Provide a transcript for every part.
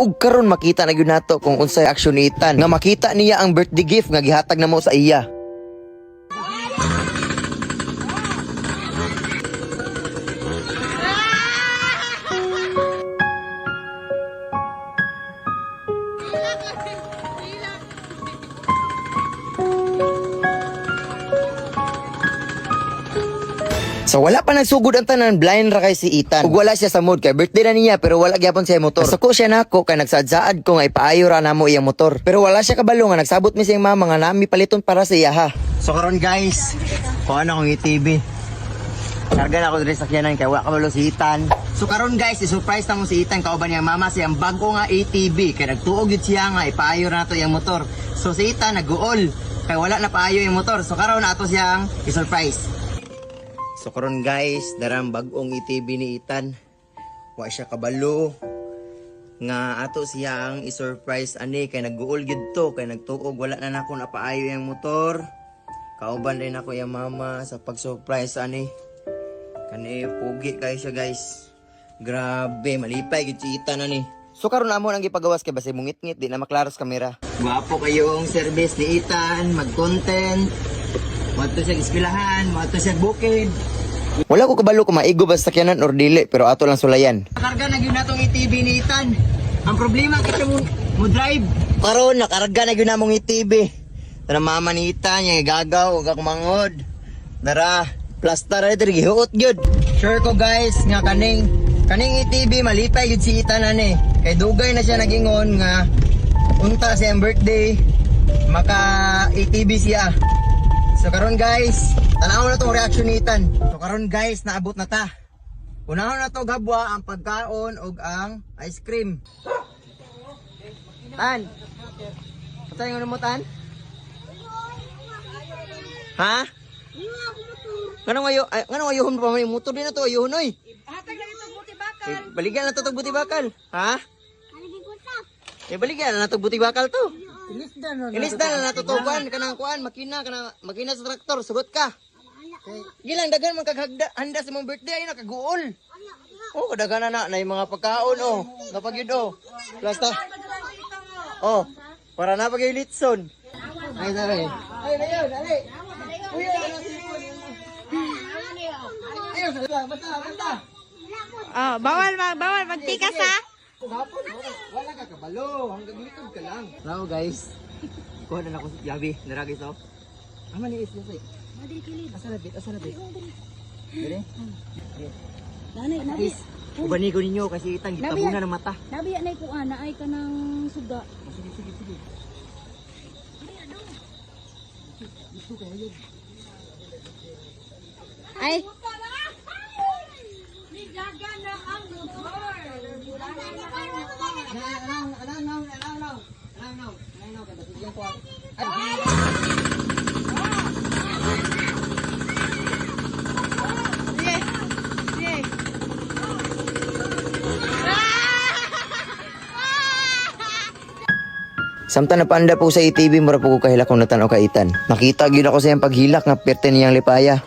Ug karon makita na gyud nato kung unsay aksyon ni Ethan nga makita niya ang birthday gift nga gihatag namo sa iya. So wala pa nagsugod ang tanan, blind ra kay si Ethan. Ug wala siya sa mood kay birthday na niya pero wala gyapon siya motor. Nasuko siya nako kay nagsadsaad ko nga ipaayo ra namo iyang motor. Pero wala siya kabalo nga nagsabot mi siyang mama nga nami paliton para sa iya ha. So karon guys, kuha na akong ATV. Karga na ako diri sa sakyanan kay wala kabalo si Ethan. So karon guys, i-surprise na mo si Ethan kauban niyang mama siyang bago nga ATV kay nagtuog gyud siya nga ipaayo ra nato iyang motor. So si Ethan nag-uol kay wala na paayo iyang motor. So karon ato siyang i-surprise. So karon guys, darang bagong ATV ni Ethan. Wa siya kabalo nga ato siyang i-surprise ani kay nag-uol gyud to kay nagtuog wala na nako napaayo yang motor. Kauban din ako yang mama sa pag-surprise ani. Kani pugi kay siya guys. Grabe, malipay gyud si Ethan ani. So karon amo nang gipagawas kay basi mungit-ngit di na maklaros kamera. Guwapo kayong service ni Ethan, mag-content. Mato siya ispilahan, mato siya bukid. Wala ko kabalo kung maigo ba sa sakyanan or dili, pero ato lang sulayan. Nakarga na yun natong ATV ni Ethan. Ang problema kasi mo drive. Karon nakarga na yun namong ATV. Tara mama ni Ethan, yung gagaw, huwag ako mangod. Dara, plaster na ito, gihuot yun. Sure ko guys, nga kaning ATV, malipay yun si Ethan ani. Kay dugay na siya nagingon nga, unta siyang birthday, maka ATV siya. So karon guys, tanaw na tong reaction ni Ethan. So karon guys, naabot na ta. Unahon na to gabwa ang pagkaon ug ang ice cream. Tan. Patay mo Tan? Ha? Ngano ayuhon pa may motor din na to, ayuhon oy. Hatag na ito buti bakal. Baligyan na to buti bakal. Ha? Baligyan na to buti bakal to. Inisdan na natutugan kanang kuan makina sa traktor sugot ka. Gilang dagan man kaghagda handa sa mong birthday ay nakaguol. Oh, daghan na yung mga pagkaon oh. Napag yun oh. Plasta. Oh, para na pag litson. Ay dali. Ay dayon, dali. Uy, ayo, basta. Oh, bawal magtikas ha. Wala ka kabalo, hanggang likod ka lang. Hello guys. Kuha na ako si Yabi, nara guys oh. Ama ni is say. Madiri kilid. Asa na bit. Dire. Nabi. Ubani ko ninyo kasi itang gitabuna ng mata. Nabi anay ko ana ay kanang suga. Sige. Ay. Samtang napanda po sa ATV, mura po ko kahilak kung natanaw ka Ethan. Nakita gyud ako sa iyang paghilak nga perte niyang lipaya.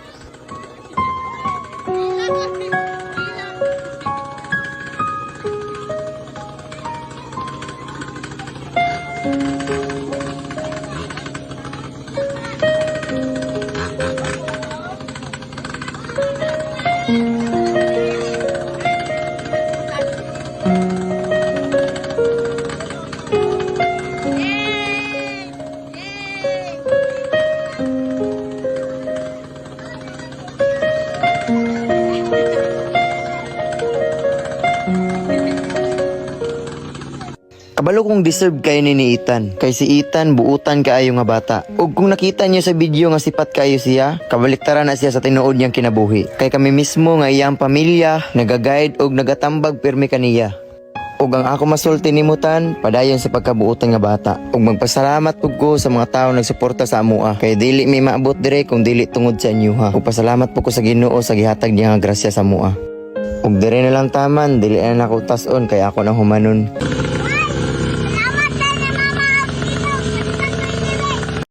Kabalo kong deserve kayo ni Ethan. Kay si Ethan buutan kaayo nga bata. Ug kung nakita niyo sa video nga sipat kayo siya, kabaliktaran na siya sa tinuod niyang kinabuhi. Kay kami mismo nga iyang pamilya, nagaguide ug nagatambag pirmi kaniya. Ug ang ako masulti nimutan, padayon sa pagkabuutan nga bata. Ug magpasalamat pud ko sa mga tawo nagsuporta sa amoa. Kay dili may maabot dire kung dili tungod sa inyo ha. Ug pasalamat po ko sa Ginoo sa gihatag niya nga grasya sa amoa. Ug dire na lang taman, dili na nako tas-on kay ako nang humanon.